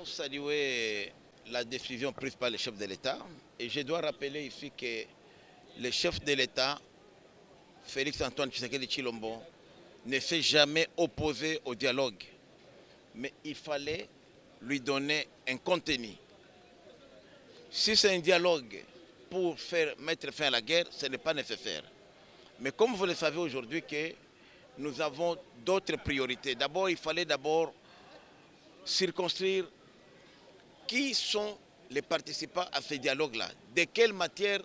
avons salué la décision prise par le chef de l'État et je dois rappeler ici que le chef de l'État, Félix Antoine Tshisekedi Tshilombo, ne s'est jamais opposé au dialogue. Mais il fallait lui donner un contenu. Si c'est un dialogue pour mettre fin à la guerre, ce n'est pas nécessaire. Mais comme vous le savez aujourd'hui que nous avons d'autres priorités. D'abord, il fallait circonscrire qui sont les participants à ce dialogue-là. De quelle matière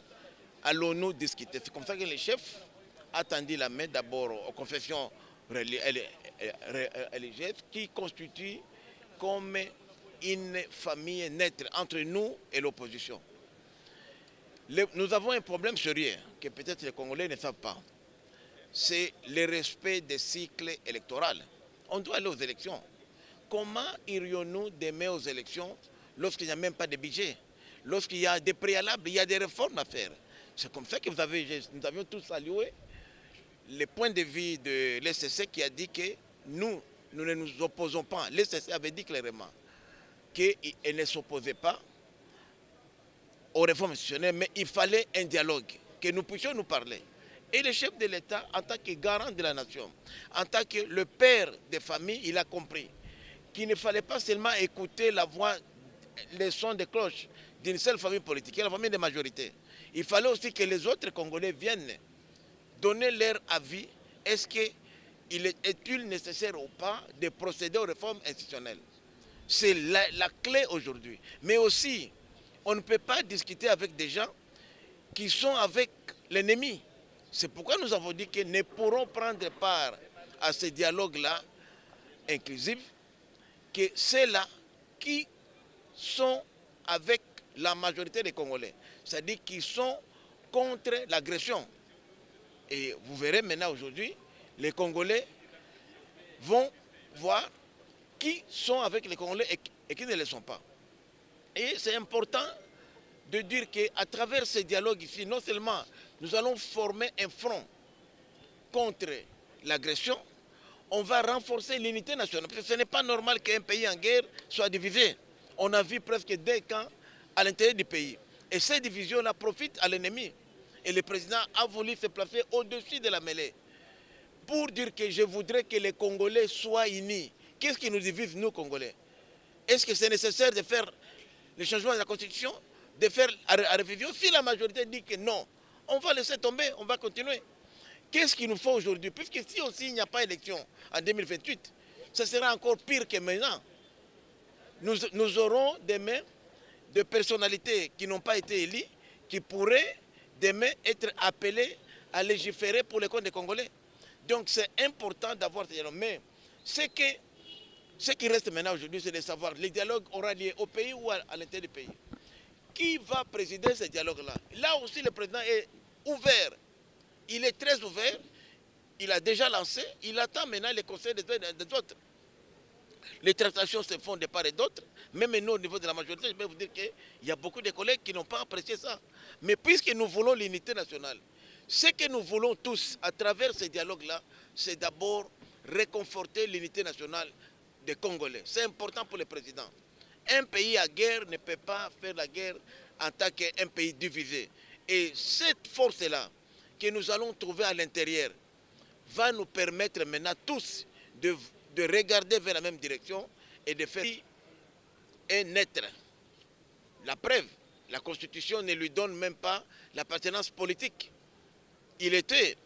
allons-nous discuter? C'est comme ça que le chef a tendu la main d'abord aux confessions religieuses qui constituent comme une famille nette entre nous et l'opposition. Nous avons un problème sérieux que peut-être les Congolais ne savent pas. C'est le respect des cycles électoraux. On doit aller aux élections. Comment irions-nous demain aux élections lorsqu'il n'y a même pas de budget? Lorsqu'il y a des préalables, il y a des réformes à faire. C'est comme ça que nous avions tous salué le point de vue de l'SCC qui a dit que nous ne nous opposons pas. L'SCC avait dit clairement qu'elle ne s'opposait pas aux réformes institutionnelles, mais il fallait un dialogue, que nous puissions nous parler. Et le chef de l'État, en tant que garant de la nation, en tant que le père des familles, il a compris qu'il ne fallait pas seulement écouter la voix, les sons de cloche d'une seule famille politique, la famille de majorité. Il fallait aussi que les autres Congolais viennent donner leur avis. Est-ce qu'il est-il nécessaire ou pas de procéder aux réformes institutionnelles? C'est la clé aujourd'hui. Mais aussi, on ne peut pas discuter avec des gens qui sont avec l'ennemi. C'est pourquoi nous avons dit qu'ils ne pourront prendre part à ce dialogue-là inclusif que ceux-là qui sont avec la majorité des Congolais, c'est-à-dire qui sont contre l'agression. Et vous verrez maintenant aujourd'hui, les Congolais vont voir qui sont avec les Congolais et qui ne le sont pas. Et c'est important de dire qu'à travers ce dialogue ici, non seulement nous allons former un front contre l'agression, on va renforcer l'unité nationale. Parce que ce n'est pas normal qu'un pays en guerre soit divisé. On a vu presque 2 camps à l'intérieur du pays. Et ces divisions-là profitent à l'ennemi. Et le président a voulu se placer au-dessus de la mêlée pour dire que je voudrais que les Congolais soient unis. Qu'est-ce qui nous divise, nous, Congolais? Est-ce que c'est nécessaire de faire le changement de la Constitution, de faire la révision? Si la majorité dit que non, on va laisser tomber, on va continuer. Qu'est-ce qu'il nous faut aujourd'hui? Puisque si aussi il n'y a pas d'élection en 2028, ce sera encore pire que maintenant. Nous aurons demain des personnalités qui n'ont pas été élues, qui pourraient demain être appelées à légiférer pour les comptes des Congolais. Donc c'est important d'avoir ce dialogue. Mais ce qui reste maintenant aujourd'hui, c'est de savoir, le dialogue aura lieu au pays ou à l'intérieur du pays. Qui va présider ce dialogue-là? Là aussi, le président est ouvert. Il est très ouvert. Il a déjà lancé. Il attend maintenant les conseils des autres. Les tractations se font de part et d'autre. Même nous, au niveau de la majorité, je peux vous dire qu'il y a beaucoup de collègues qui n'ont pas apprécié ça. Mais puisque nous voulons l'unité nationale, ce que nous voulons tous à travers ce dialogue-là, c'est d'abord réconforter l'unité nationale des Congolais. C'est important pour le président. Un pays à guerre ne peut pas faire la guerre en tant qu'un pays divisé. Et cette force-là que nous allons trouver à l'intérieur va nous permettre maintenant tous de regarder vers la même direction et de faire un être. La preuve, la Constitution ne lui donne même pas l'appartenance politique. Il était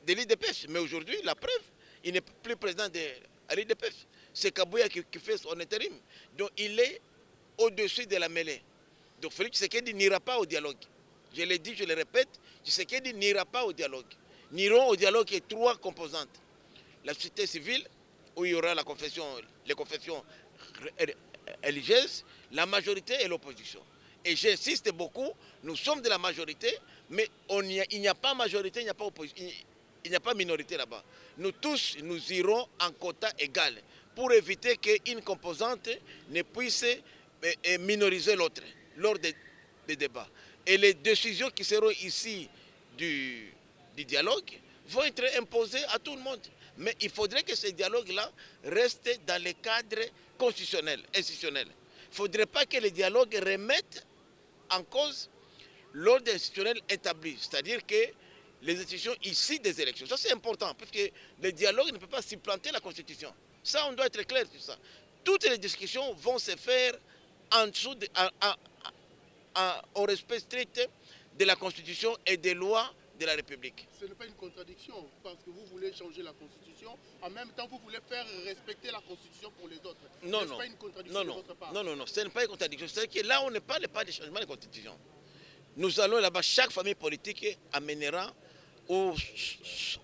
de l'IDPS, mais aujourd'hui, la preuve, il n'est plus président de l'IDPS. C'est Kabouya qui fait son intérim. Donc il est au-dessus de la mêlée. Donc Félix Tshisekedi n'ira pas au dialogue. Je l'ai dit, je le répète, Tshisekedi n'ira pas au dialogue. N'iront au dialogue que 3 composantes. La société civile, où il y aura les confessions religieuses, la majorité et l'opposition. Et j'insiste beaucoup, nous sommes de la majorité, mais il n'y a pas majorité, il n'y a pas opposition, il n'y a pas minorité là-bas. Nous tous, nous irons en quota égal pour éviter qu'une composante ne puisse minoriser l'autre lors des débats. Et les décisions qui seront ici du dialogue vont être imposées à tout le monde. Mais il faudrait que ce dialogue-là reste dans le cadre constitutionnel, institutionnel. Il ne faudrait pas que les dialogues remettent en cause l'ordre institutionnel établi, c'est-à-dire que les institutions ici des élections. Ça, c'est important, parce que le dialogue ne peut pas supplanter la Constitution. Ça, on doit être clair sur ça. Toutes les discussions vont se faire en dessous au respect strict de la Constitution et des lois de la République. Ce n'est pas une contradiction, parce que vous voulez changer la Constitution, en même temps vous voulez faire respecter la Constitution pour les autres. Non, non. Pas une contradiction de votre part? Non, ce n'est pas une contradiction. C'est que là, on ne parle pas de changement de Constitution. Nous allons là-bas, chaque famille politique amènera au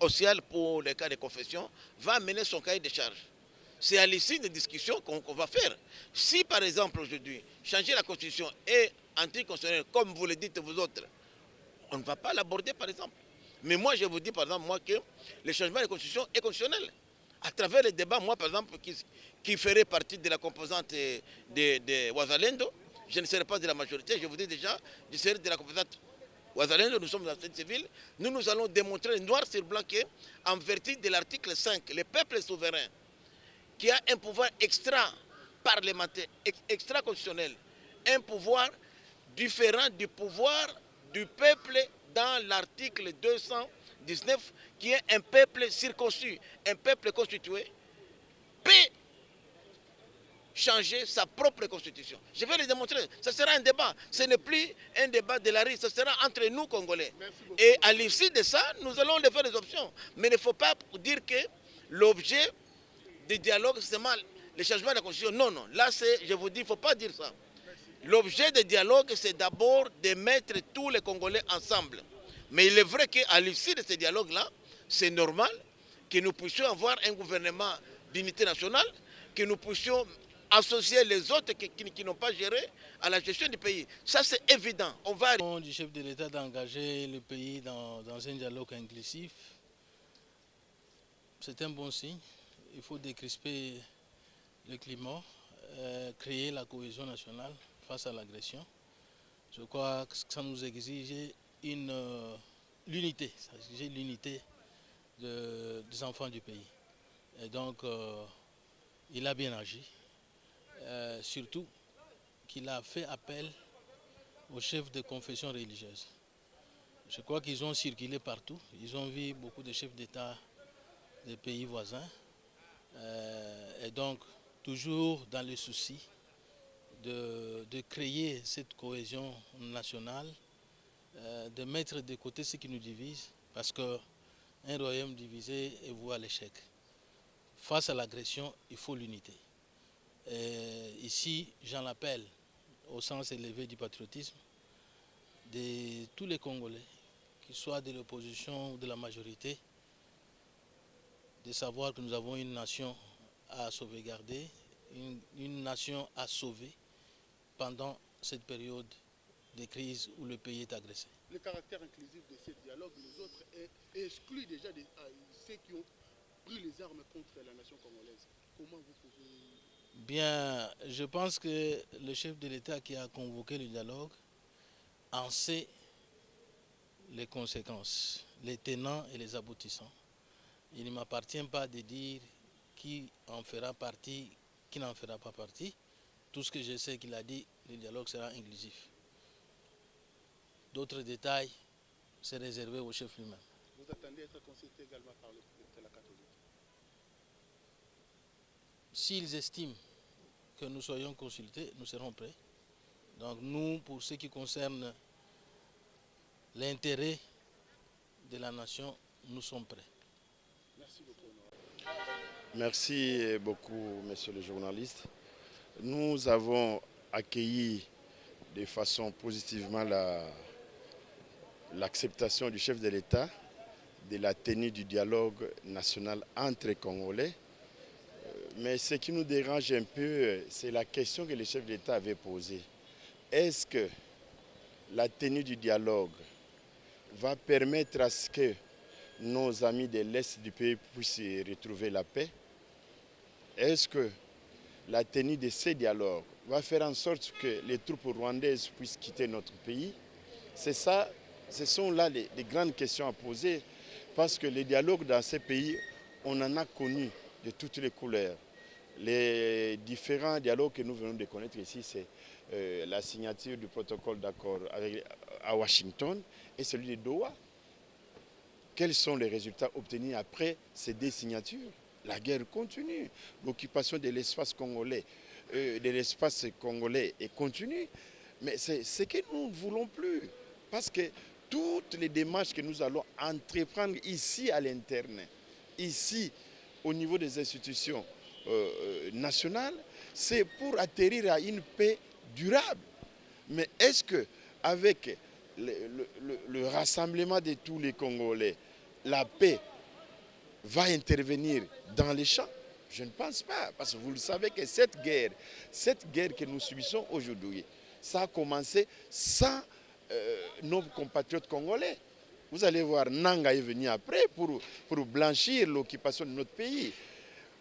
social pour les cas de confession, va amener son cahier de charges. C'est à l'issue des discussions qu'on va faire. Si par exemple aujourd'hui, changer la Constitution est anticonstitutionnel, comme vous le dites vous autres, on ne va pas l'aborder par exemple. Mais moi je vous dis par exemple moi que le changement de Constitution est constitutionnel. À travers les débats, moi par exemple, qui ferait partie de la composante de Ouazalendo, je ne serai pas de la majorité, je vous dis déjà, je serai de la composante Ouazalendo, nous sommes dans la société civile, nous allons démontrer noir sur blanc qu'en vertu de l'article 5, le peuple souverain, qui a un pouvoir extra-parlementaire, extra-constitutionnel, un pouvoir différent du pouvoir du peuple dans l'article 219, qui est un peuple circoncis, un peuple constitué, peut changer sa propre constitution. Je vais le démontrer. Ce sera un débat. Ce n'est plus un débat de la rue, ce sera entre nous, Congolais. Et à l'issue de ça, nous allons les faire des options. Mais il ne faut pas dire que l'objet du dialogue, c'est mal. Le changement de la constitution, non, non. Là, je vous dis, il ne faut pas dire ça. L'objet du dialogue, c'est d'abord de mettre tous les Congolais ensemble. Mais il est vrai qu'à l'issue de ce dialogue-là, c'est normal que nous puissions avoir un gouvernement d'unité nationale, que nous puissions associer les autres qui n'ont pas géré à la gestion du pays. Ça, c'est évident. On va... Du chef de l'État d'engager le pays dans un dialogue inclusif, c'est un bon signe. Il faut décrisper le climat, créer la cohésion nationale face à l'agression. Je crois que ça nous exige l'unité, ça exige l'unité des enfants du pays. Et donc, il a bien agi. Surtout qu'il a fait appel aux chefs de confession religieuse. Je crois qu'ils ont circulé partout. Ils ont vu beaucoup de chefs d'État des pays voisins. Et donc, toujours dans le souci de créer cette cohésion nationale, de mettre de côté ce qui nous divise, parce qu'un royaume divisé est voué à l'échec. Face à l'agression, il faut l'unité. Ici, j'en appelle au sens élevé du patriotisme de tous les Congolais, qu'ils soient de l'opposition ou de la majorité, de savoir que nous avons une nation à sauvegarder, une nation à sauver pendant cette période de crise où le pays est agressé. Le caractère inclusif de ce dialogue, les autres, exclut déjà ceux qui ont pris les armes contre la nation congolaise. Comment vous pouvez... Bien, je pense que le chef de l'État qui a convoqué le dialogue en sait les conséquences, les tenants et les aboutissants. Il ne m'appartient pas de dire qui en fera partie, qui n'en fera pas partie. Tout ce que je sais qu'il a dit, le dialogue sera inclusif. D'autres détails, c'est réservé au chef lui-même. Vous attendez être consulté également par le président de la catholique? S'ils estiment que nous soyons consultés, nous serons prêts. Donc nous, pour ce qui concerne l'intérêt de la nation, nous sommes prêts. Merci beaucoup. Merci beaucoup, monsieur le journaliste. Nous avons accueilli de façon positivement l'acceptation du chef de l'État de la tenue du dialogue national entre Congolais. Mais ce qui nous dérange un peu, c'est la question que le chef de l'État avait posée. Est-ce que la tenue du dialogue va permettre à ce que nos amis de l'Est du pays puissent retrouver la paix? Est-ce que la tenue de ces dialogues va faire en sorte que les troupes rwandaises puissent quitter notre pays? C'est ça, ce sont là les grandes questions à poser, parce que les dialogues dans ces pays, on en a connu de toutes les couleurs. Les différents dialogues que nous venons de connaître ici, c'est la signature du protocole d'accord à Washington et celui de Doha. Quels sont les résultats obtenus après ces deux signatures? La guerre continue. L'occupation de l'espace congolais, est continue. Mais c'est ce que nous ne voulons plus. Parce que toutes les démarches que nous allons entreprendre ici à l'interne, ici au niveau des institutions nationales, c'est pour atterrir à une paix durable. Mais est-ce qu'avec le rassemblement de tous les Congolais, la paix va intervenir dans les champs? Je ne pense pas, parce que vous le savez que cette guerre que nous subissons aujourd'hui, ça a commencé sans nos compatriotes congolais. Vous allez voir, Nanga est venu après pour blanchir l'occupation de notre pays.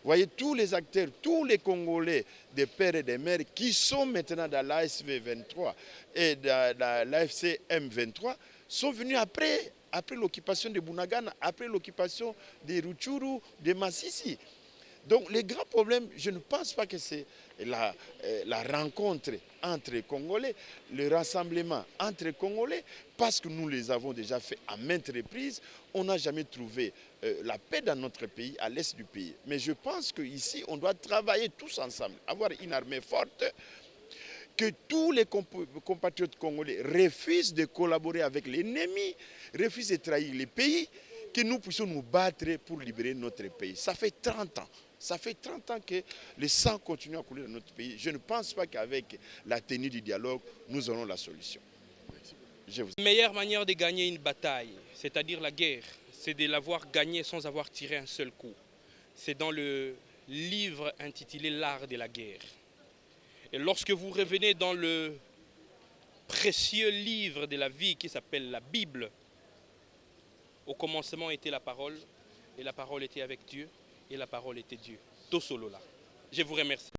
Vous voyez, tous les acteurs, tous les Congolais, des pères et des mères, qui sont maintenant dans l'ASV 23 et dans l'AFC M23, sont venus après l'occupation de Bunagana, après l'occupation de Rutshuru, de Masisi. Donc les grands problèmes, je ne pense pas que c'est la rencontre entre Congolais, le rassemblement entre Congolais, parce que nous les avons déjà fait à maintes reprises. On n'a jamais trouvé la paix dans notre pays, à l'est du pays. Mais je pense qu'ici, on doit travailler tous ensemble, avoir une armée forte, que tous les compatriotes congolais refusent de collaborer avec l'ennemi, refusent de trahir les pays, que nous puissions nous battre pour libérer notre pays. Ça fait 30 ans. Ça fait 30 ans que le sang continue à couler dans notre pays. Je ne pense pas qu'avec la tenue du dialogue, nous aurons la solution. La meilleure manière de gagner une bataille, c'est-à-dire la guerre, c'est de l'avoir gagnée sans avoir tiré un seul coup. C'est dans le livre intitulé L'art de la guerre. Et lorsque vous revenez dans le précieux livre de la vie qui s'appelle la Bible, au commencement était la parole, et la parole était avec Dieu, et la parole était Dieu. Tosolola. Je vous remercie.